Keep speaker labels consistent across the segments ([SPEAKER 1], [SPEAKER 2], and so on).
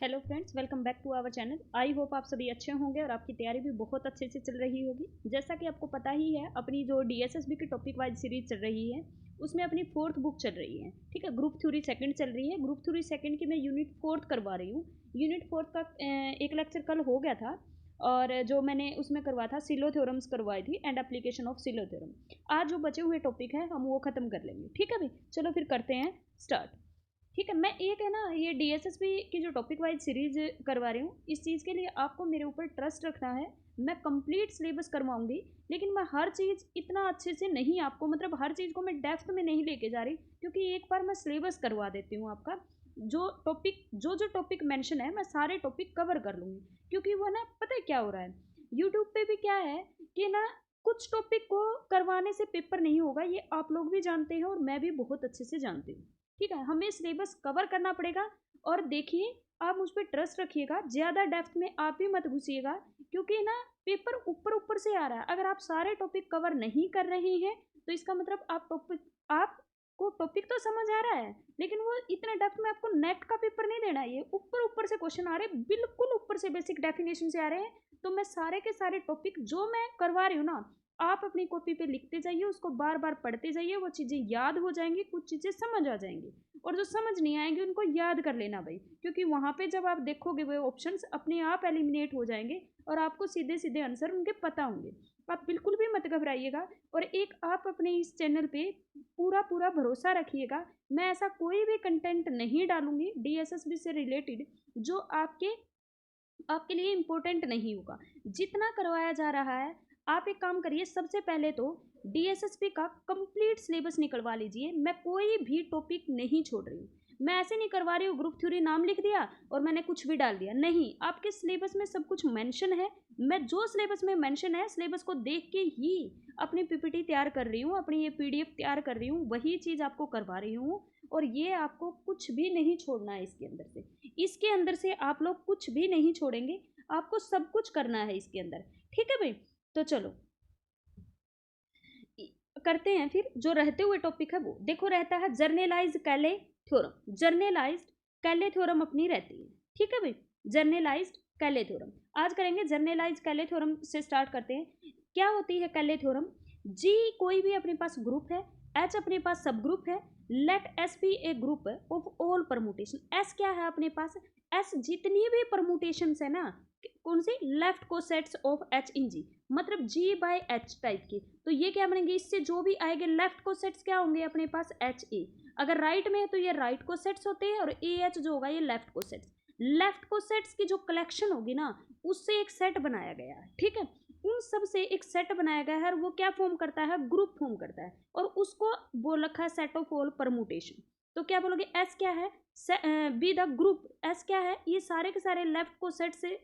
[SPEAKER 1] Hello friends, welcome back to our channel. I hope आप सभी अच्छे होंगे और आपकी तैयारी भी बहुत अच्छे से चल रही होगी। जैसा कि आपको पता ही है, अपनी जो डीएसएसबी की टॉपिक वाइज सीरीज चल रही है उसमें अपनी फोर्थ बुक चल रही है। ठीक है, ग्रुप थ्योरी सेकंड चल रही है। ग्रुप थ्योरी सेकंड की मैं यूनिट फोर्थ करवा रही हूँ। यूनिट फोर्थ का एक लेक्चर कल हो गया था और जो मैंने उसमें करवाया था सिलो थ्योरम्स करवाई थी and application of Sylow theorem. आज जो बचे हुए टॉपिक है हम वो खत्म कर लेंगे। ठीक है भाई, चलो फिर करते हैं स्टार्ट। ठीक है, मैं एक है ना ये डीएसएसबी की जो टॉपिक वाइज सीरीज करवा रही हूँ, इस चीज़ के लिए आपको मेरे ऊपर ट्रस्ट रखना है। मैं कंप्लीट सिलेबस करवाऊंगी, लेकिन मैं हर चीज़ इतना अच्छे से नहीं आपको, मतलब हर चीज़ को मैं डेप्थ में नहीं लेके जा रही, क्योंकि एक बार मैं सिलेबस करवा देती हूँ आपका। जो टॉपिक मेंशन है मैं सारे टॉपिक कवर कर लूँगी, क्योंकि वो ना पता है क्या हो रहा है, यूट्यूब पे भी क्या है कि ना कुछ टॉपिक को करवाने से पेपर नहीं होगा, ये आप लोग भी जानते हैं और मैं भी बहुत अच्छे से जानती हूँ। ठीक है, हमें सिलेबस कवर करना पड़ेगा। और देखिए, आप मुझ पर ट्रस्ट रखिएगा, ज़्यादा डेप्थ में आप भी मत घुसिएगा, क्योंकि ना पेपर ऊपर ऊपर से आ रहा है। अगर आप सारे टॉपिक कवर नहीं कर रहे हैं तो इसका मतलब आपको टॉपिक तो समझ आ रहा है, लेकिन वो इतने डेप्थ में आपको नेट का पेपर नहीं देना है। ये ऊपर ऊपर से क्वेश्चन आ रहे हैं, बिल्कुल ऊपर से बेसिक डेफिनेशन से आ रहे हैं। तो मैं सारे के सारे टॉपिक जो मैं करवा रही हूँ ना, आप अपनी कॉपी पे लिखते जाइए, उसको बार बार पढ़ते जाइए, वो चीज़ें याद हो जाएंगी, कुछ चीज़ें समझ आ जाएंगी। और जो समझ नहीं आएंगे उनको याद कर लेना भाई, क्योंकि वहाँ पे जब आप देखोगे वो ऑप्शंस अपने आप एलिमिनेट हो जाएंगे और आपको सीधे सीधे आंसर उनके पता होंगे। आप बिल्कुल भी मत घबराइएगा। और एक आप अपने इस चैनल पे पूरा पूरा भरोसा रखिएगा, मैं ऐसा कोई भी कंटेंट नहीं डालूंगी डीएसएसबी से रिलेटेड जो आपके लिए इम्पोर्टेंट नहीं होगा। जितना करवाया जा रहा है, आप एक काम करिए, सबसे पहले तो डीएसएसपी का कंप्लीट सिलेबस निकलवा लीजिए। मैं कोई भी टॉपिक नहीं छोड़ रही हूँ। मैं ऐसे नहीं करवा रही हूँ ग्रुप थ्योरी नाम लिख दिया और मैंने कुछ भी डाल दिया, नहीं, आपके सिलेबस में सब कुछ मेंशन है। मैं जो सिलेबस में मेंशन है, सिलेबस को देख के ही अपनी पीपीटी तैयार कर रही हूँ, अपनी ये पीडीएफ तैयार कर रही हूँ, वही चीज़ आपको करवा रही हूँ। और ये आपको कुछ भी नहीं छोड़ना है इसके अंदर से। इसके अंदर से आप लोग कुछ भी नहीं छोड़ेंगे, आपको सब कुछ करना है इसके अंदर। ठीक है भाई, तो चलो करते हैं। फिर जो रहते हुए टॉपिक है वो देखो, रहता है जर्नलाइज कैले थ्योरम। जर्नलाइज्ड कैले थ्योरम अपनी रहती है। ठीक है भाई, जर्नलाइज्ड कैले थ्योरम आज करेंगे। जर्नलाइज कैले थ्योरम से स्टार्ट करते हैं। क्या होती है कैले थ्योरम? जी कोई भी अपने पास ग्रुप है, एच अपने पास सब ग्रुप है, let S be a group of all permutation. S क्या है अपने पास? एस जितनी भी परमुटेशन है ना, कौन सी? Left cosets of H in जी, मतलब जी बाय एच टाइप की। तो ये क्या बनेंगे? इससे जो भी आएंगे लेफ्ट को सेट्स क्या होंगे अपने पास? H A. अगर राइट में है तो ये राइट को सेट्स होते हैं, और ए एच जो होगा ये लेफ्ट को सेट्स। लेफ्ट को सेट्स की जो कलेक्शन होगी ना, उससे एक सेट बनाया गया है। ठीक है, उन सब से एक सेट बनाया गया है और वो क्या फॉर्म करता है? ग्रुप फॉर्म करता है, और उसको बोल रखा है सेट ऑफ ऑल परमुटेशन। तो क्या बोलोगे? एस क्या है? Be the group. एस क्या है? ये सारे के सारे लेफ्ट को सेट से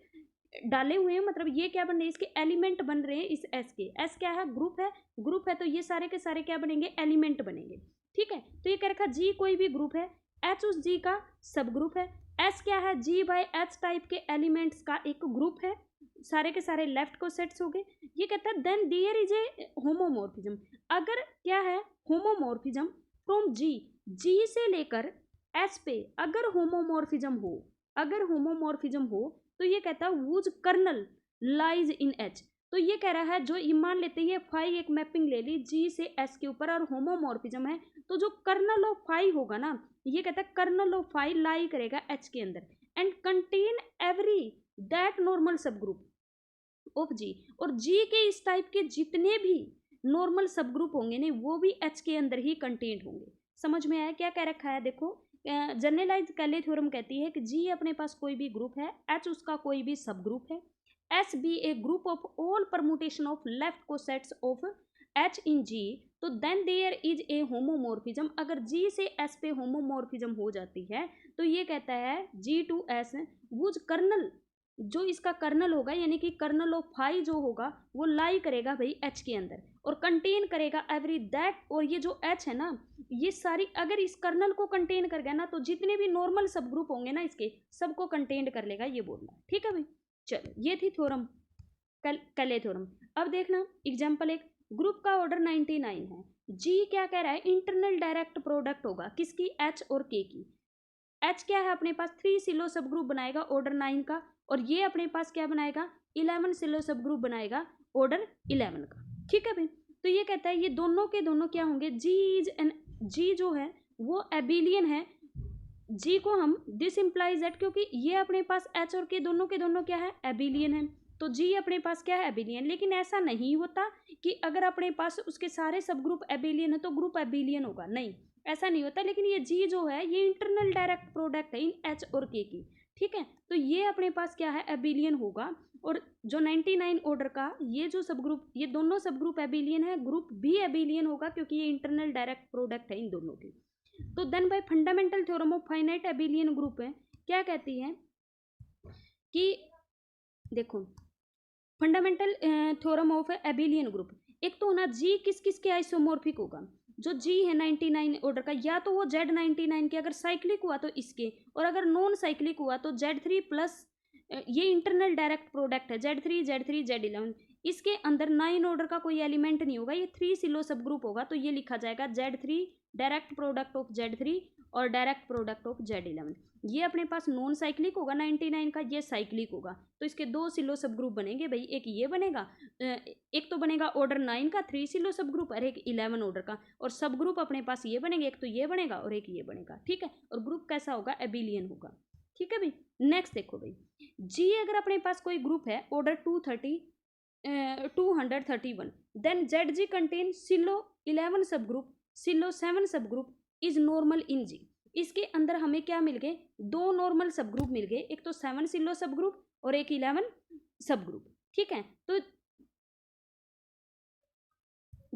[SPEAKER 1] डाले हुए हैं, मतलब ये क्या बन रहे हैं? इसके एलिमेंट बन रहे हैं इस एस के। एस क्या है? ग्रुप है। ग्रुप है तो ये सारे के सारे क्या बनेंगे? एलिमेंट बनेंगे। ठीक है, तो ये कह रखा जी कोई भी ग्रुप है, एच उस जी का सब ग्रुप है। एस क्या है? जी बाय एच टाइप के एलिमेंट्स का एक ग्रुप है, सारे के सारे लेफ्ट को सेट्स हो गए। ये कहता है then there is a homomorphism. अगर क्या है? होमोमॉर्फिज्म फ्रॉम जी, जी से लेकर एस पे अगर होमोमॉर्फिज्म हो, अगर होमोमॉर्फिज्म हो, तो ये कहता है whose kernel lies in H. तो ये कह रहा है, जो ये मान लेते हैं फाई एक मैपिंग ले ली जी से एस के ऊपर और होमोमॉर्फिज्म है, तो जो कर्नल ऑफ फाई होगा ना, ये कहता है कर्नल ऑफ फाई लाई करेगा एच के अंदर and contain every that normal सब ग्रुप ऑफ जी। और जी के इस टाइप के जितने भी नॉर्मल सब ग्रुप होंगे ना, वो भी एच के अंदर ही कंटेंट होंगे। समझ में आया क्या कह रखा है? देखो, जनरलाइज कैले थ्योरम कहती है कि जी अपने पास कोई भी ग्रुप है, एच उसका कोई भी सब ग्रुप है, S be a group of all permutation of left cosets of H in G, तो then there is a homomorphism. अगर जी से एस पे होमोमॉर्फिज्म हो जाती है, तो ये कहता है जी टू एस वुज कर्नल, जो इसका कर्नल होगा यानी कि कर्नल ऑफ फाई जो होगा वो लाई करेगा भाई एच के अंदर, और कंटेन करेगा एवरी दैट। और ये जो एच है ना, ये सारी अगर इस कर्नल को कंटेन कर गया ना, तो जितने भी नॉर्मल सब ग्रुप होंगे ना इसके, सबको कंटेन कर लेगा, ये बोलना। ठीक है भाई, चलो ये थी थ्योरम, कैले थ्योरम। अब देखना एग्जाम्पल एक, ग्रुप का ऑर्डर 99 है। जी क्या कह रहा है? इंटरनल डायरेक्ट प्रोडक्ट होगा किसकी? एच और के की। एच क्या है अपने पास 3 सिलो सब ग्रुप बनाएगा ऑर्डर 9 का, और ये अपने पास क्या बनाएगा 11 सिलो सब ग्रुप बनाएगा ऑर्डर 11 का। ठीक है भाई, तो ये कहता है ये दोनों के दोनों क्या होंगे, जी जो है वो एबिलियन है। जी को हम दिस इंप्लाइज दैट, क्योंकि ये अपने पास एच और के दोनों क्या है एबिलियन है, तो जी अपने पास क्या है एबिलियन। लेकिन ऐसा नहीं होता कि अगर अपने पास उसके सारे सब ग्रुप एबिलियन है तो ग्रुप एबिलियन होगा, नहीं ऐसा नहीं होता। लेकिन ये जी जो है ये इंटरनल डायरेक्ट प्रोडक्ट है इन एच और के की। ठीक है, तो ये अपने पास क्या है एबिलियन होगा, और जो 99 ऑर्डर का ये जो सब ग्रुप, ये दोनों सब ग्रुप एबिलियन है, ग्रुप भी एबिलियन होगा क्योंकि ये इंटरनल डायरेक्ट प्रोडक्ट है इन दोनों की। तो then by fundamental theorem of finite abelian group है क्या कहती है कि देखो fundamental theorem of abelian group, एक तो ना जी किस किस के आइसोमॉर्फिक होगा, जो जी है 99 ऑर्डर का या तो वो Z99 के अगर साइक्लिक हुआ तो इसके, और अगर नॉन साइक्लिक हुआ तो Z3 प्लस ये इंटरनल डायरेक्ट प्रोडक्ट है Z3 Z11, इसके अंदर 9 ऑर्डर का कोई एलिमेंट नहीं होगा, ये 3 सिलो सब ग्रुप होगा, तो ये लिखा जाएगा Z3 direct product of Z3 और डायरेक्ट प्रोडक्ट ऑफ Z11। ये अपने पास नॉन साइक्लिक होगा 99 का, ये साइक्लिक होगा, तो इसके 2 सिलो सब ग्रुप बनेंगे भाई, एक ये बनेगा, एक तो बनेगा ऑर्डर 9 का 3 सिलो सब ग्रुप और एक 11 ऑर्डर का, और सब ग्रुप अपने पास ये बनेंगे, एक तो ये बनेगा और एक ये बनेगा। ठीक है, और ग्रुप कैसा होगा एबिलियन होगा। ठीक है भाई, नेक्स्ट देखो भाई, जी अगर अपने पास कोई ग्रुप है ऑर्डर 231, देन जेड जी कंटेन सिलो 11 सब ग्रुप, सिलो 7 सब ग्रुप इज नॉर्मल इन जी। इसके अंदर हमें क्या मिल गए, 2 नॉर्मल सब ग्रुप मिल गए, एक तो 7 सिलो सब ग्रुप और एक 11 सब ग्रुप। ठीक है, तो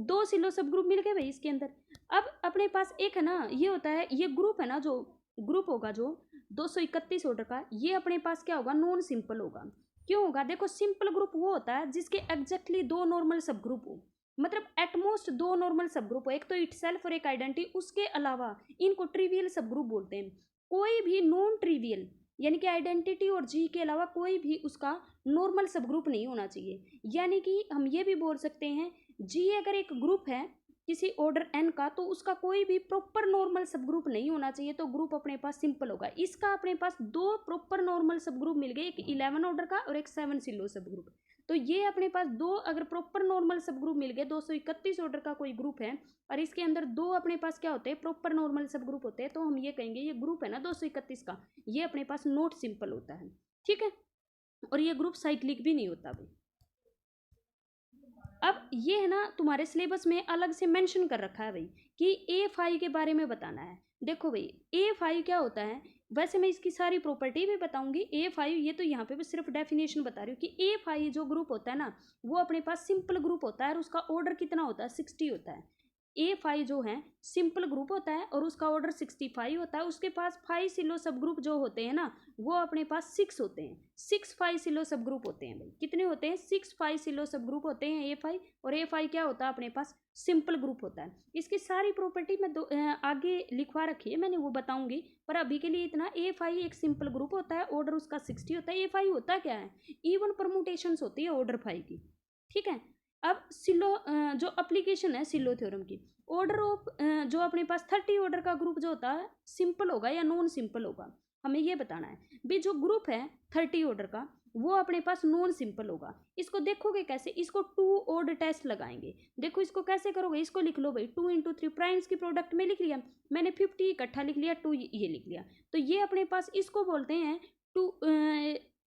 [SPEAKER 1] 2 सिलो सब ग्रुप मिल गए भाई इसके अंदर। अब अपने पास एक है ना, ये होता है, ये ग्रुप है ना, जो ग्रुप होगा जो 231 ऑर्डर का, ये अपने पास क्या होगा नॉन सिंपल होगा। क्यों होगा, देखो सिंपल ग्रुप वो होता है जिसके एग्जैक्टली 2 नॉर्मल सब ग्रुप हो, मतलब एटमोस्ट 2 नॉर्मल सब ग्रुप हो, एक तो इटसेल्फ और एक आइडेंटिटी, उसके अलावा इनको ट्रिवियल सब ग्रुप बोलते हैं। कोई भी नॉन ट्रिवियल यानी कि आइडेंटिटी और जी के अलावा कोई भी उसका नॉर्मल सब ग्रुप नहीं होना चाहिए। यानी कि हम ये भी बोल सकते हैं जी अगर एक ग्रुप है किसी ऑर्डर एन का, तो उसका कोई भी प्रॉपर नॉर्मल सब ग्रुप नहीं होना चाहिए, तो ग्रुप अपने पास सिंपल होगा। इसका अपने पास 2 प्रॉपर नॉर्मल सब ग्रुप मिल गए, एक 11 ऑर्डर का और एक 7 सिलो सब ग्रुप, तो ये अपने पास 2 अगर प्रॉपर नॉर्मल सब ग्रुप मिल गए, 231 ऑर्डर का कोई ग्रुप है और इसके अंदर 2 अपने पास क्या होते हैं प्रॉपर नॉर्मल सब ग्रुप होते हैं, तो हम ये कहेंगे ये ग्रुप है ना 231 का, ये अपने पास नॉट सिंपल होता है। ठीक है, और ये ग्रुप साइक्लिक भी नहीं होता भाई। अब ये है ना तुम्हारे सिलेबस में अलग से मेंशन कर रखा है भाई कि A5 के बारे में बताना है। देखो भाई A5 क्या होता है, वैसे मैं इसकी सारी प्रॉपर्टी भी बताऊंगी। A5 ये तो यहाँ पे भी सिर्फ डेफिनेशन बता रही हूँ कि A5 जो ग्रुप होता है ना वो अपने पास सिंपल ग्रुप होता है और उसका ऑर्डर कितना होता है 60 होता है। A5 जो है सिंपल ग्रुप होता है और उसका ऑर्डर 65 होता है। उसके पास 5 सिलो सब ग्रुप जो होते हैं ना वो अपने पास 6 होते हैं, 6 5 सिलो सब ग्रुप होते हैं भाई। कितने होते हैं 6 5 सिलो सब ग्रुप होते हैं A5, और A5 क्या होता है अपने पास सिंपल ग्रुप होता है। इसकी सारी प्रॉपर्टी मैं आगे लिखवा रखी है मैंने, वो बताऊंगी, पर अभी के लिए इतना A5 एक सिंपल ग्रुप होता है, ऑर्डर उसका 60 होता है। A5 होता क्या है, इवन परमुटेशंस होती है ऑर्डर 5 की। ठीक है, अब सिलो जो अप्लीकेशन है सिलो थ्योरम की, ऑर्डर ऑफ जो अपने पास 30 ऑर्डर का ग्रुप जो होता है सिंपल होगा या नॉन सिंपल होगा, हमें ये बताना है भी। जो ग्रुप है 30 ऑर्डर का वो अपने पास नॉन सिंपल होगा। इसको देखोगे कैसे, इसको 2 ऑड टेस्ट लगाएंगे। देखो इसको कैसे करोगे, इसको लिख लो भाई 2 × 3 प्राइम्स की प्रोडक्ट में लिख लिया मैंने, 50 इकट्ठा लिख लिया, 2 ये लिख लिया, तो ये अपने पास इसको बोलते हैं 2,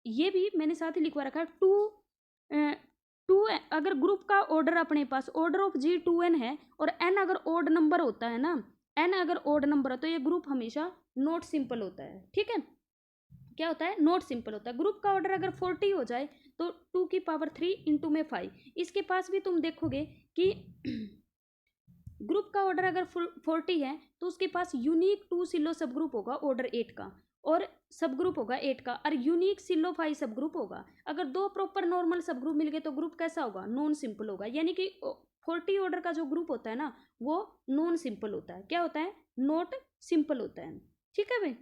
[SPEAKER 1] ये भी मैंने साथ ही लिखवा रखा है 2 अगर ग्रुप का ऑर्डर अपने पास ऑर्डर ऑफ जी 2n है और n अगर ऑड नंबर होता है ना, n अगर ऑड नंबर है तो ये ग्रुप हमेशा नॉट सिंपल होता है। ठीक है, क्या होता है नॉट सिंपल होता है। ग्रुप का ऑर्डर अगर 40 हो जाए तो 2 की पावर 3 इंटू में 5, इसके पास भी तुम देखोगे कि ग्रुप का ऑर्डर अगर 40 है तो उसके पास यूनिक 2 सिलो सब ग्रुप होगा ऑर्डर 8 का, और सब ग्रुप होगा 8 का, और यूनिक सिलो 5 सब ग्रुप होगा। अगर 2 प्रॉपर नॉर्मल सब ग्रुप मिल गए तो ग्रुप कैसा होगा नॉन सिंपल होगा। यानी कि 40 ऑर्डर का जो ग्रुप होता है ना वो नॉन सिंपल होता है, क्या होता है नॉट सिंपल होता है। ठीक है भाई,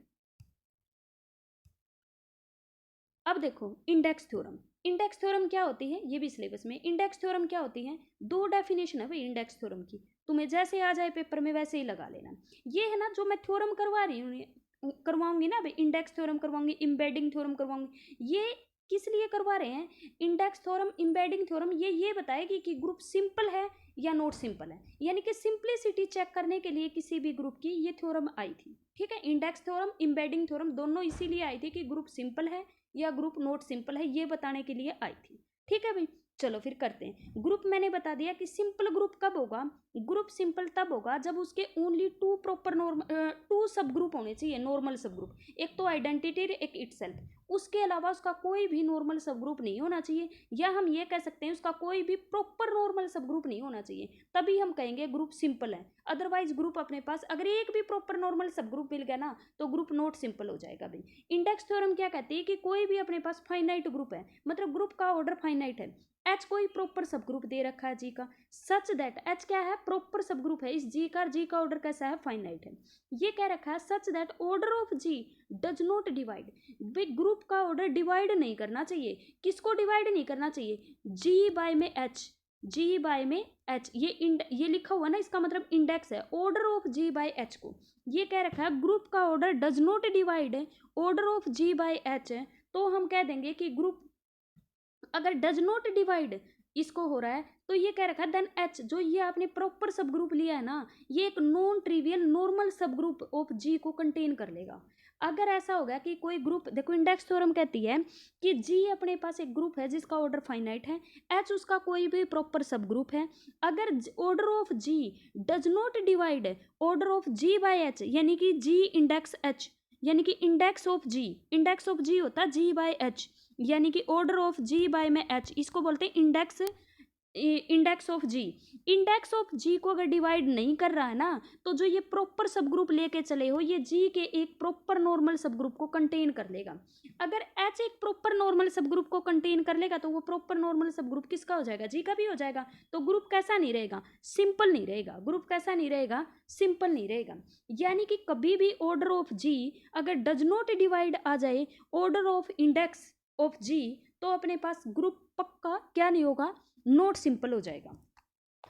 [SPEAKER 1] अब देखो इंडेक्स थ्योरम। इंडेक्स थ्योरम क्या होती है ये भी सिलेबस में, इंडेक्स थ्योरम क्या होती है, 2 डेफिनेशन है भाई इंडेक्स थ्योरम की, तुम्हें जैसे आ जाए पेपर में वैसे ही लगा लेना। ये है ना जो मैं थ्योरम करवा रही हूँ करवाऊंगी ना, भाई इंडेक्स थ्योरम करवाऊंगी, इम्बेडिंग थ्योरम करवाऊंगी। ये किस लिए करवा रहे हैं? इंडेक्स थ्योरम, इम्बेडिंग थ्योरम ये बताएगी कि ग्रुप सिंपल है या नॉट सिंपल है, यानी कि सिंपलिसिटी चेक करने के लिए किसी भी ग्रुप की ये थ्योरम आई थी। ठीक है, इंडेक्स थ्योरम, इम्बेडिंग थ्योरम दोनों इसीलिए आई थी कि ग्रुप सिंपल है या ग्रुप नॉट सिंपल है, ये बताने के लिए आई थी। ठीक है भाई, चलो फिर करते हैं। ग्रुप मैंने बता दिया कि सिंपल ग्रुप कब होगा? ग्रुप सिंपल तब होगा जब उसके only two proper normal, two subgroup होने चाहिए, नॉर्मल सब ग्रुप, एक तो आइडेंटिटी, एक इटसेल्फ। उसके अलावा उसका कोई भी नॉर्मल सब ग्रुप नहीं होना चाहिए, या हम ये कह सकते हैं उसका कोई भी प्रॉपर नॉर्मल सब ग्रुप नहीं होना चाहिए, तभी हम कहेंगे ग्रुप सिंपल है। अदरवाइज ग्रुप अपने पास अगर एक भी प्रॉपर नॉर्मल सब ग्रुप मिल गया ना, तो ग्रुप नॉट सिंपल हो जाएगा भाई। इंडेक्स थ्योरम क्या कहती है कि कोई भी अपने पास फाइनाइट ग्रुप है, मतलब ग्रुप का ऑर्डर फाइनाइट है, एच कोई प्रॉपर सब ग्रुप दे रखा है जी का, सच दैट एच क्या है? प्रॉपर सब ग्रुप है इस जी का ऑर्डर कैसा है? फाइनाइट है। ये कह रखा है such that order of G does not divide, भाई ग्रुप का ऑर्डर डिवाइड नहीं करना चाहिए। किसको डिवाइड नहीं करना चाहिए? जी बाय में एच, जी बाय में एच, ये लिखा हुआ ना, इसका मतलब इंडेक्स है order of G by H को। ये कह रखा है ग्रुप का ऑर्डर डज नॉट डिवाइड है, order of G by H है, तो हम कह देंगे कि ग्रुप अगर डज नॉट डिवाइड इसको हो रहा है, तो ये कह रखा है देन एच, जो ये आपने प्रॉपर सब ग्रुप लिया है ना, ये एक नॉन ट्रिवियल नॉर्मल सब ग्रुप ऑफ जी को कंटेन कर लेगा। अगर ऐसा होगा कि कोई ग्रुप, देखो इंडेक्स थ्योरम कहती है कि जी अपने पास एक ग्रुप है जिसका ऑर्डर फाइनाइट है, एच उसका कोई भी प्रॉपर सब ग्रुप है, अगर order of G does not divide order of G by H, यानी कि जी इंडेक्स एच, यानी कि इंडेक्स ऑफ जी होता है जी बाय एच, यानी कि ऑर्डर ऑफ जी बाय में एच, इसको बोलते हैं index of G. Index of G को अगर डिवाइड नहीं कर रहा है ना, तो जो ये प्रॉपर सब ग्रुप लेके चले हो, ये जी के एक प्रॉपर नॉर्मल सब ग्रुप को कंटेन कर लेगा। अगर एच एक प्रॉपर नॉर्मल सब ग्रुप को कंटेन कर लेगा, तो वो प्रॉपर नॉर्मल सब ग्रुप किसका हो जाएगा? जी का भी हो जाएगा। तो ग्रुप कैसा नहीं रहेगा? सिंपल नहीं रहेगा। ग्रुप कैसा नहीं रहेगा? सिंपल नहीं रहेगा। यानी कि कभी भी ऑर्डर ऑफ जी अगर डज नॉट डिवाइड आ जाए ऑर्डर ऑफ इंडेक्स ऑफ जी, तो अपने पास ग्रुप पक्का क्या नहीं होगा? नॉट सिंपल हो जाएगा।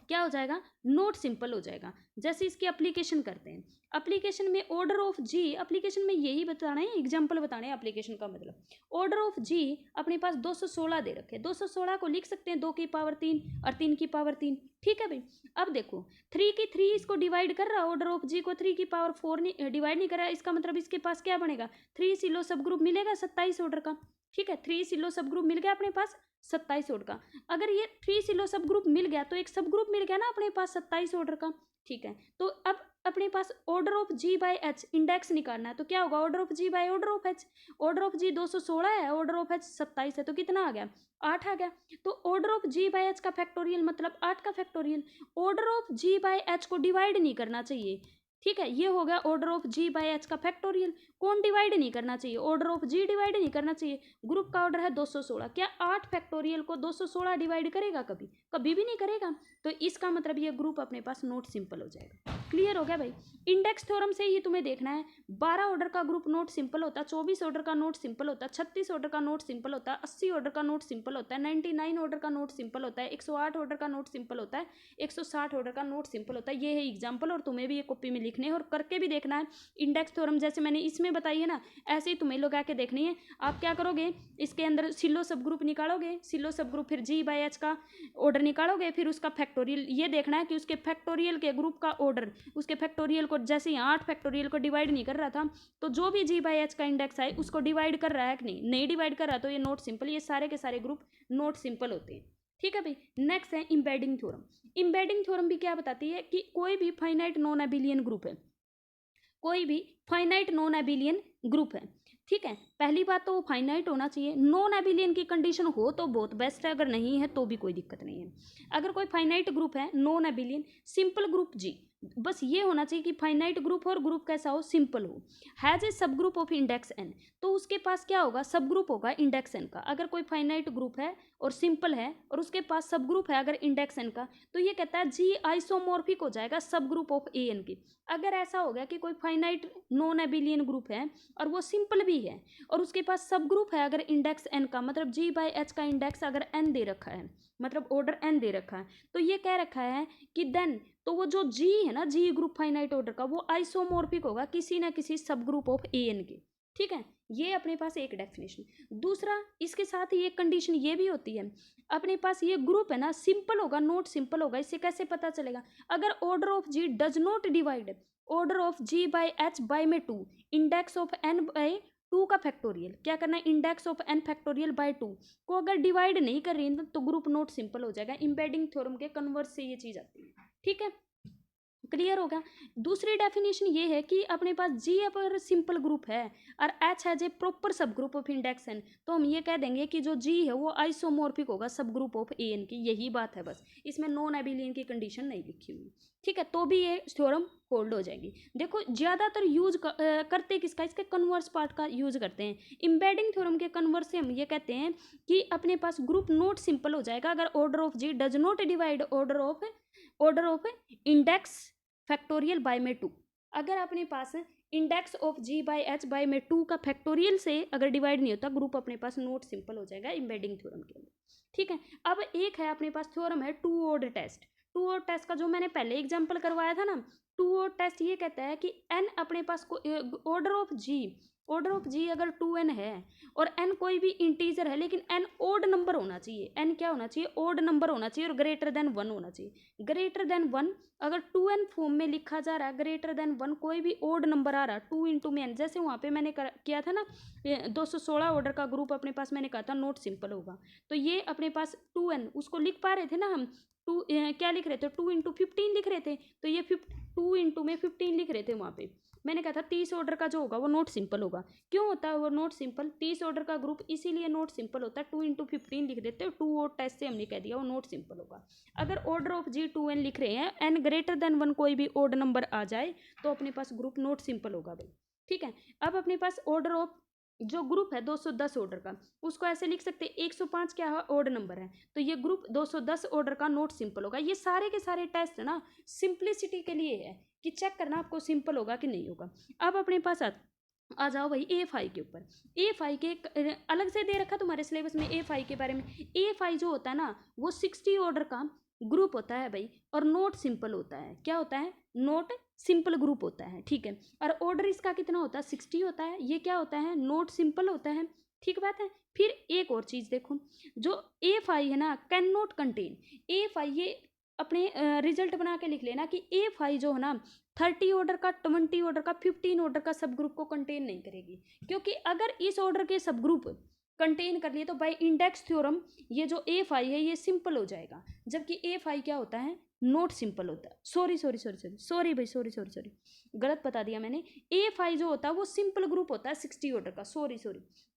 [SPEAKER 1] क्या हो जाएगा? नॉट सिंपल हो जाएगा। जैसे इसकी एप्लीकेशन करते हैं, एप्लीकेशन में ऑर्डर ऑफ जी, एप्लीकेशन में यही बताना है, एग्जांपल बताना है एप्लीकेशन का मतलब। ऑर्डर ऑफ जी अपने पास 216 दे रखे, 216 को लिख सकते हैं 2 की पावर 3 और 3 की पावर 3। ठीक है भाई, अब देखो 3 की 3 इसको डिवाइड कर रहा है, ऑर्डर ऑफ जी को 3 की पावर 4 नहीं डिवाइड नहीं कर रहा है, इसका मतलब इसके पास क्या बनेगा? 3 सिलो सब ग्रुप मिलेगा 27 ऑर्डर का। ठीक है, 3 सिलो सब ग्रुप मिल गया अपने पास 27 ऑर्डर का। अगर ये 3 सिलो सब ग्रुप मिल गया, तो एक सब ग्रुप मिल गया ना अपने पास 27 ऑर्डर का। ठीक है, तो अब अपने पास order of G by H index निकालना है, तो क्या होगा? Order of G by order of H, order of G 216 है, ऑर्डर ऑफ एच 27 है, तो कितना आ गया? 8 आ गया। तो order of G by H का फैक्टोरियल मतलब 8 का factorial. Order of G by H को डिवाइड नहीं करना चाहिए। ठीक है, ये हो गया order of G by H का फैक्टोरियल। कौन डिवाइड नहीं करना चाहिए? ऑर्डर ऑफ जी डिवाइड नहीं करना चाहिए। ग्रुप का ऑर्डर है 216, क्या 8 फैक्टोरियल को 216 डिवाइड करेगा? कभी कभी भी नहीं करेगा। तो इसका मतलब ये ग्रुप अपने पास नॉट सिंपल हो जाएगा। क्लियर हो गया भाई? इंडेक्स थ्योरम से ही तुम्हें देखना है, 12 ऑर्डर का ग्रुप नॉट सिंपल होता है, 24 ऑर्डर का नॉट सिंपल होता है, 36 ऑर्डर का नॉट सिंपल होता है, 80 ऑर्डर का नॉट सिंपल होता है, 99 ऑर्डर का नॉट सिंपल होता है, 108 ऑर्डर का नॉट सिंपल होता है, 160 ऑर्डर का नॉट सिंपल होता है। ये है एग्जाम्पल, और तुम्हें भी ये कॉपी में लिखने हैं और करके भी देखना है। इंडेक्स थ्योरम जैसे मैंने इसमें बताई है ना, ऐसे ही तुम्हें लगा के देखनी है। आप क्या करोगे? इसके अंदर सिलो सब ग्रुप निकालोगे, सिलो सब ग्रुप, फिर जी बाय एच का ऑर्डर निकालोगे, फिर उसका फैक्टोरियल ये देखना है कि उसके फैक्टोरियल के ग्रुप का ऑर्डर, उसके फैक्टोरियल को, जैसे यहाँ 8 फैक्टोरियल को डिवाइड नहीं कर रहा था, तो जो भी जी बाय एच का इंडेक्स है उसको डिवाइड कर रहा है कि नहीं डिवाइड कर रहा, तो ये नॉट सिंपल, ये सारे के सारे ग्रुप नॉट सिंपल होते हैं। ठीक है भाई, नेक्स्ट है इम्बेडिंग थ्योरम। इम्बेडिंग थ्योरम भी क्या बताती है कि कोई भी फाइनाइट नॉन एबिलियन ग्रुप है, कोई भी फाइनाइट नॉन एबिलियन ग्रुप है। ठीक है, पहली बात तो वो फाइनाइट होना चाहिए। नॉन एबिलियन की कंडीशन हो तो बहुत बेस्ट है, अगर नहीं है तो भी कोई दिक्कत नहीं है। अगर कोई फाइनाइट ग्रुप है नॉन एबिलियन, सिंपल ग्रुप जी, बस ये होना चाहिए कि फाइनाइट ग्रुप हो और ग्रुप कैसा हो? सिंपल हो, हैज ए सब ग्रुप ऑफ इंडेक्स एन, तो उसके पास क्या होगा? सब ग्रुप होगा इंडेक्स एन का। अगर कोई फाइनाइट ग्रुप है और सिंपल है और उसके पास सब ग्रुप है अगर इंडेक्स एन का, तो ये कहता है जी आइसोमॉर्फिक हो जाएगा सब ग्रुप ऑफ ए एन की। अगर ऐसा हो गया कि कोई फाइनाइट नॉन एबिलियन ग्रुप है और वो सिंपल भी है और उसके पास सब ग्रुप है अगर इंडेक्स एन का, मतलब जी बाय एच का इंडेक्स अगर एन दे रखा है, मतलब ऑर्डर n दे रखा है, तो ये कह रखा है कि देन, तो वो जो G है ना, G ग्रुप फाइनाइट ऑर्डर का, वो आइसोमॉर्फिक होगा किसी ना किसी सब ग्रुप ऑफ an के। ठीक है, ये अपने पास एक डेफिनेशन। दूसरा, इसके साथ ही एक कंडीशन ये भी होती है, अपने पास ये ग्रुप है ना सिंपल होगा नॉट सिंपल होगा। इससे कैसे पता चलेगा? अगर order of G does not divide order of G by H by में 2, इंडेक्स ऑफ n बाय 2 का फैक्टोरियल, क्या करना है, index of n factorial by 2 को अगर डिवाइड नहीं कर रही है तो ग्रुप नॉट सिंपल हो जाएगा। एम्बेडिंग थ्योरम के कन्वर्स से ये चीज आती है। ठीक है, क्लियर होगा। दूसरी डेफिनेशन ये है कि अपने पास G अपर सिंपल ग्रुप है और H हैज ए प्रॉपर सब ग्रुप ऑफ इंडेक्स n, तो हम ये कह देंगे कि जो G है वो आइसोमॉर्फिक होगा सब ग्रुप ऑफ an की। यही बात है बस, इसमें नॉन एबिलियन की कंडीशन नहीं लिखी हुई। ठीक है, तो भी ये थ्योरम होल्ड हो जाएगी। देखो ज़्यादातर यूज करते किसका, इसके कन्वर्स पार्ट का यूज करते हैं। एम्बेडिंग थ्योरम के कन्वर्स से हम ये कहते हैं कि अपने पास ग्रुप नॉट सिंपल हो जाएगा अगर order of G does not divide order of index factorial by में 2। अगर अपने पास index of G by H by में 2 का फैक्टोरियल से अगर डिवाइड नहीं होता, ग्रुप अपने पास नॉट सिंपल हो जाएगा एम्बेडिंग थ्योरम के अंदर। ठीक है, अब एक है अपने पास थ्योरम है two order test. Two order test का जो मैंने पहले एग्जांपल करवाया था ना, टू ऑर्डर टेस्ट ये कहता है कि n अपने पास को ऑर्डर ऑफ G अगर 2n है और n कोई भी इंटीजर है, लेकिन n ओड नंबर होना चाहिए। n क्या होना चाहिए, ओड नंबर होना चाहिए और ग्रेटर देन 1 होना चाहिए। ग्रेटर देन 1 अगर 2n फॉर्म में लिखा जा रहा है, ग्रेटर देन 1 कोई भी ओड नंबर आ रहा है 2 इंटू में n, जैसे वहाँ पे मैंने किया था ना 216 ऑर्डर का ग्रुप अपने पास मैंने कहा था नोट सिंपल होगा, तो ये अपने पास 2n उसको लिख पा रहे थे ना हम, क्या लिख रहे थे, 2 इंटू 15 लिख रहे थे, तो ये 2 इंटू में 15 लिख रहे थे वहाँ पे। मैंने कहा था 30 ऑर्डर का जो होगा वो नोट सिंपल होगा। क्यों होता है वो नोट सिंपल? 30 ऑर्डर का ग्रुप इसीलिए नोट सिंपल होता है, 2 इंटू 15 लिख देते हैं, 2 और टेस्ट से हमने कह दिया वो नोट सिंपल होगा। अगर ऑर्डर ऑफ G 2n लिख रहे हैं, n ग्रेटर देन 1 कोई भी ऑड नंबर आ जाए तो अपने पास ग्रुप नोट सिंपल होगा भाई। ठीक है, अब अपने पास ऑर्डर ऑफ जो ग्रुप है 210 ऑर्डर का, उसको ऐसे लिख सकते हैं 105 क्या है, ऑड नंबर है, तो ये ग्रुप 210 ऑर्डर का नोट सिंपल होगा। ये सारे के सारे टेस्ट है ना सिंप्लिसिटी के लिए है कि चेक करना आपको सिंपल होगा कि नहीं होगा। अब अपने पास आ जाओ भाई A5 के ऊपर। A5 के अलग से दे रखा तुम्हारे सिलेबस में A5 के बारे में। A5 जो होता है ना वो 60 ऑर्डर का ग्रुप होता है भाई, और नोट सिंपल होता है। क्या होता है? नोट सिंपल ग्रुप होता है। ठीक है, और ऑर्डर इसका कितना होता है? 60 होता है। ये क्या होता है? नोट सिंपल होता है। ठीक बात है। फिर एक और चीज देखो, जो A5 है ना कैन नॉट कंटेन A5, ये अपने रिजल्ट बना के लिख लेना कि A5 जो है ना 30 ऑर्डर का, 20 ऑर्डर का, 15 ऑर्डर का सब ग्रुप को कंटेन नहीं करेगी, क्योंकि अगर इस ऑर्डर के सब ग्रुप कंटेन कर लिए तो बाय इंडेक्स थ्योरम ये जो A5 है ये सिंपल हो जाएगा, जबकि A5 क्या होता है? नोट सिंपल होता है। सॉरी भाई, गलत बता दिया मैंने। A5 जो होता है वो सिंपल ग्रुप होता है 60 ऑर्डर का।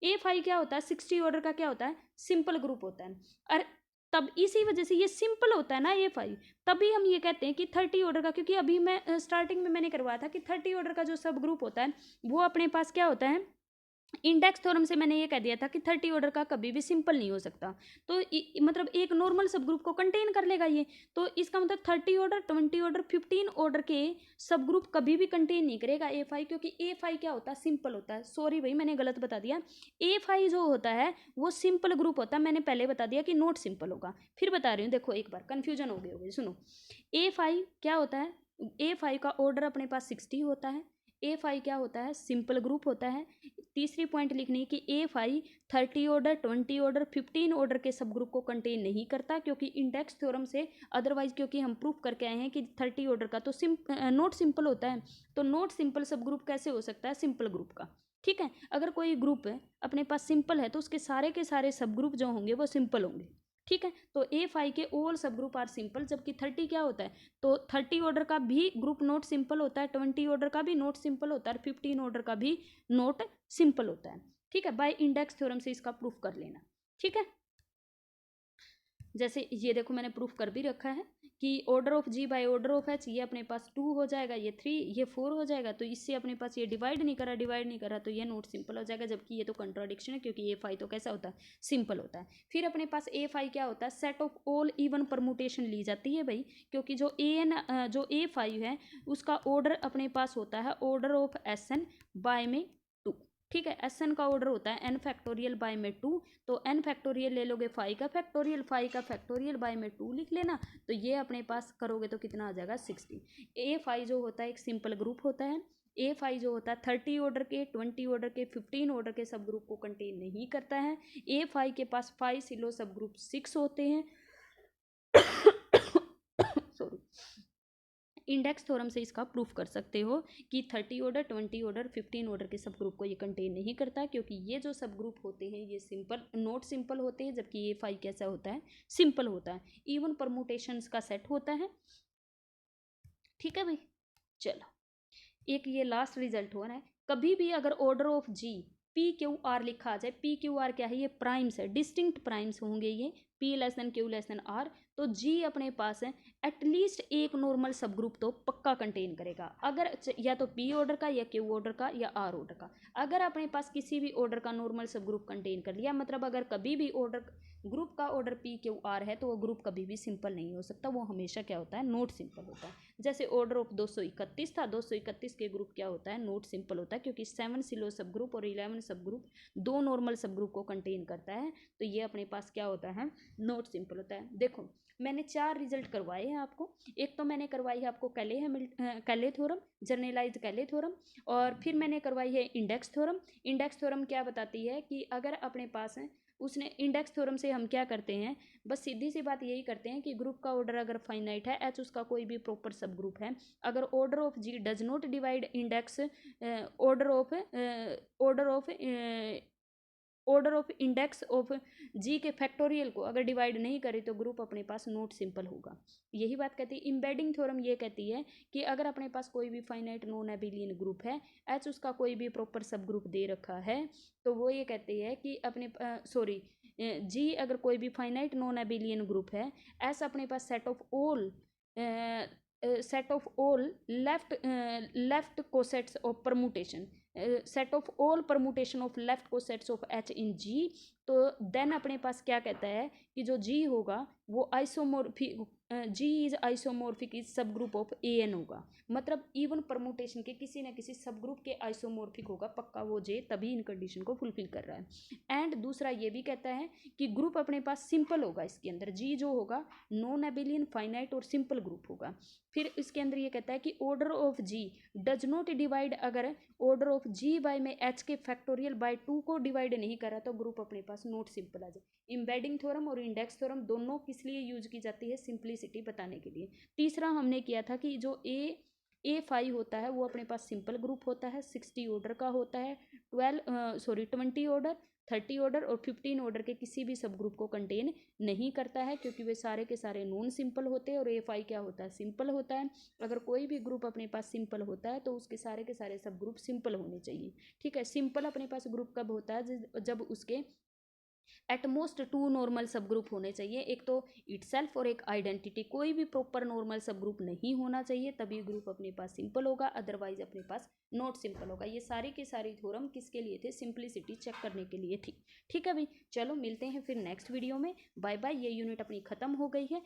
[SPEAKER 1] A5 क्या होता है? 60 ऑर्डर का क्या होता है? सिंपल ग्रुप होता है। और तब इसी वजह से ये सिंपल होता है ना A5, तभी हम ये कहते हैं कि 30 ऑर्डर का, क्योंकि अभी मैं स्टार्टिंग में मैंने करवाया था कि 30 ऑर्डर का जो सब ग्रुप होता है वो अपने पास क्या होता है? इंडेक्स थ्योरम से मैंने ये कह दिया था कि 30 ऑर्डर का कभी भी सिंपल नहीं हो सकता, तो मतलब एक नॉर्मल सब ग्रुप को कंटेन कर लेगा ये, तो इसका मतलब 30 ऑर्डर, 20 ऑर्डर, 15 ऑर्डर के सब ग्रुप कभी भी कंटेन नहीं करेगा A5, क्योंकि A5 क्या होता है? सिंपल होता है। सॉरी भाई मैंने गलत बता दिया। A5 जो होता है वो सिंपल ग्रुप होता है, मैंने पहले बता दिया कि नोट सिंपल होगा। फिर बता रही हूँ, देखो एक बार कन्फ्यूजन हो गई होगी, सुनो। A5 क्या होता है? A5 का ऑर्डर अपने पास 60 होता है। A5 क्या होता है? सिंपल ग्रुप होता है। तीसरी पॉइंट लिखनी है कि A5 30 ऑर्डर, 20 ऑर्डर, 15 ऑर्डर के सब ग्रुप को कंटेन नहीं करता, क्योंकि इंडेक्स थ्योरम से अदरवाइज, क्योंकि हम प्रूफ करके आए हैं कि 30 ऑर्डर का तो नोट सिंपल होता है, तो नोट सिंपल सब ग्रुप कैसे हो सकता है? सिंपल ग्रुप का। ठीक है, अगर कोई ग्रुप है अपने पास सिंपल है तो उसके सारे के सारे सब ग्रुप जो होंगे वो सिंपल होंगे। ठीक है, तो A5 के ऑल सब ग्रुप आर सिंपल, जबकि 30 क्या होता है? तो 30 ऑर्डर का भी ग्रुप नोट सिंपल होता है, 20 ऑर्डर का भी नोट सिंपल होता है, 15 ऑर्डर का भी नोट सिंपल होता है। ठीक है, बाय इंडेक्स थ्योरम से इसका प्रूफ कर लेना। ठीक है, जैसे ये देखो मैंने प्रूफ कर भी रखा है कि order of G by order of H, ये अपने पास 2 हो जाएगा, ये 3, ये 4 हो जाएगा, तो इससे अपने पास ये डिवाइड नहीं करा तो ये नोट सिंपल हो जाएगा, जबकि ये तो कंट्राडिक्शन है, क्योंकि A5 तो कैसा होता है? सिंपल होता है। फिर अपने पास A5 क्या होता है? Set of all even permutation ली जाती है भाई, क्योंकि जो A5 है उसका ऑर्डर अपने पास होता है ऑर्डर ऑफ SN बाय में 2। ठीक है। एस एन का ऑर्डर होता है एन फैक्टोरियल बाय में 2, तो एन फैक्टोरियल ले लोगे 5 का फैक्टोरियल, 5 का फैक्टोरियल बाय में 2 लिख लेना, तो ये अपने पास करोगे तो कितना आ जाएगा 60। A5 जो होता है एक सिंपल ग्रुप होता है। A5 जो होता है 30 ऑर्डर के, 20 ऑर्डर के, 15 ऑर्डर के सब ग्रुप को कंटेन नहीं करता है। A5 के पास 5 सिलो सब ग्रुप 6 होते हैं। सॉरी। इंडेक्स थ्योरम से इसका प्रूफ कर सकते हो कि 30 ऑर्डर, 20 ऑर्डर, 15 ऑर्डर के सब ग्रुप को ये कंटेन नहीं करता, क्योंकि ये जो सब ग्रुप होते हैं ये सिंपल नॉट सिंपल होते हैं, जबकि ये 5 कैसा होता है, सिंपल होता है, इवन परमुटेशंस का सेट होता है। ठीक है भाई, चलो एक ये लास्ट रिजल्ट हो रहा है। कभी भी अगर order of G P Q R लिखा आ जाए, पी क्यू आर क्या है, ये प्राइम्स है, डिस्टिंक्ट प्राइम्स होंगे ये, P less than Q less than R, तो जी अपने पास है एटलीस्ट एक नॉर्मल सब ग्रुप तो पक्का कंटेन करेगा, अगर या तो पी ऑर्डर का या क्यू ऑर्डर का या आर ऑर्डर का। अगर अपने पास किसी भी ऑर्डर का नॉर्मल सब ग्रुप कंटेन कर लिया, मतलब अगर कभी भी ऑर्डर ग्रुप का ऑर्डर पी क्यू आर है, तो वो ग्रुप कभी भी सिंपल नहीं हो सकता, वो हमेशा क्या होता है, नॉट सिंपल होता है। जैसे ऑर्डर ऑफ 231 था, 231 के ग्रुप क्या होता है, नॉट सिंपल होता है, क्योंकि 7 सिलो सब ग्रुप और 11 सब ग्रुप 2 नॉर्मल सब ग्रुप को कंटेन करता है, तो ये अपने पास क्या होता है, नॉट सिंपल होता है। देखो मैंने 4 रिजल्ट करवाए हैं आपको। एक तो मैंने करवाई है आपको कैले थ्योरम, जनरलाइज्ड कैले थ्योरम, और फिर मैंने करवाई है इंडेक्स थ्योरम। इंडेक्स थ्योरम क्या बताती है कि अगर अपने पास है, उसने इंडेक्स थ्योरम से हम क्या करते हैं, बस सीधी सी बात यही करते हैं कि ग्रुप का ऑर्डर अगर फाइनाइट है, एच उसका कोई भी प्रॉपर सब ग्रुप है, अगर order of G does not divide index order of index of G के फैक्टोरियल को अगर डिवाइड नहीं करे, तो ग्रुप अपने पास नॉट सिंपल होगा। यही बात कहती है इम्बेडिंग थ्योरम, ये कहती है कि अगर अपने पास कोई भी फाइनाइट नॉन एबिलियन ग्रुप है, एच उसका कोई भी प्रॉपर सब ग्रुप दे रखा है, तो वो ये कहती है कि अपने जी अगर कोई भी फाइनाइट नॉन एबिलियन ग्रुप है, एस अपने पास set of all left cosets of permutation, set of all permutation of left cosets of H in G, तो देन अपने पास क्या कहता है कि जो जी होगा वो isomorphic, G is isomorphic is subgroup of A N होगा, मतलब इवन परमुटेशन के किसी न किसी सब ग्रुप के आइसोमोर्फिक होगा पक्का वो जे, तभी इन कंडीशन को फुलफिल कर रहा है। एंड दूसरा ये भी कहता है कि ग्रुप अपने पास सिंपल होगा, इसके अंदर जी जो होगा नॉन एबिलियन फाइनाइट और सिंपल ग्रुप होगा। फिर इसके अंदर ये कहता है कि order of G does not divide, अगर ऑर्डर ऑफ जी बाय में एच के फैक्टोरियल बाय 2 को डिवाइड नहीं करा, तो ग्रुप अपने पास नॉट सिंपल आ जाए। इम्बेडिंग थ्योरम और इंडेक्स थ्योरम दोनों किस लिए यूज की जाती है, सिंप्लिसिटी बताने के लिए। तीसरा हमने किया था कि जो A5 होता है वो अपने पास सिंपल ग्रुप होता है, 60 ऑर्डर का होता है, 20 ऑर्डर, 30 ऑर्डर और 15 ऑर्डर के किसी भी सब ग्रुप को कंटेन नहीं करता है, क्योंकि वे सारे के सारे नॉन सिंपल होते हैं, और A5 क्या होता है, सिंपल होता है। अगर कोई भी ग्रुप अपने पास सिंपल होता है, तो उसके सारे के सारे सब ग्रुप सिंपल होने चाहिए। ठीक है, सिंपल अपने पास ग्रुप कब होता है, जब उसके एटमोस्ट 2 नॉर्मल सब ग्रुप होने चाहिए, एक तो इटसेल्फ और एक आइडेंटिटी, कोई भी प्रॉपर नॉर्मल सब ग्रुप नहीं होना चाहिए, तभी ग्रुप अपने पास सिंपल होगा, अदरवाइज अपने पास नॉट सिंपल होगा। ये सारी की सारी थ्योरम किसके लिए थे, सिंप्लिसिटी चेक करने के लिए थी। ठीक है भाई, चलो मिलते हैं फिर नेक्स्ट वीडियो में, बाय बाय। ये यूनिट अपनी ख़त्म हो गई है।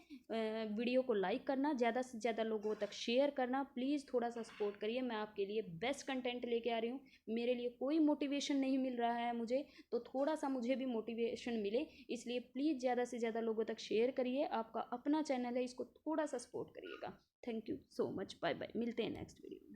[SPEAKER 1] वीडियो को लाइक करना, ज़्यादा से ज़्यादा लोगों तक शेयर करना, प्लीज़ थोड़ा सा सपोर्ट करिए, मैं आपके लिए बेस्ट कंटेंट लेके आ रही हूँ। मेरे लिए कोई मोटिवेशन नहीं मिल रहा है मुझे, तो थोड़ा सा मुझे भी मोटिवेशन मिले, इसलिए प्लीज़ ज़्यादा से ज़्यादा लोगों तक शेयर करिए। आपका अपना चैनल है, इसको थोड़ा सा सपोर्ट करिएगा। Thank you so much, bye bye, मिलते हैं नेक्स्ट वीडियो में।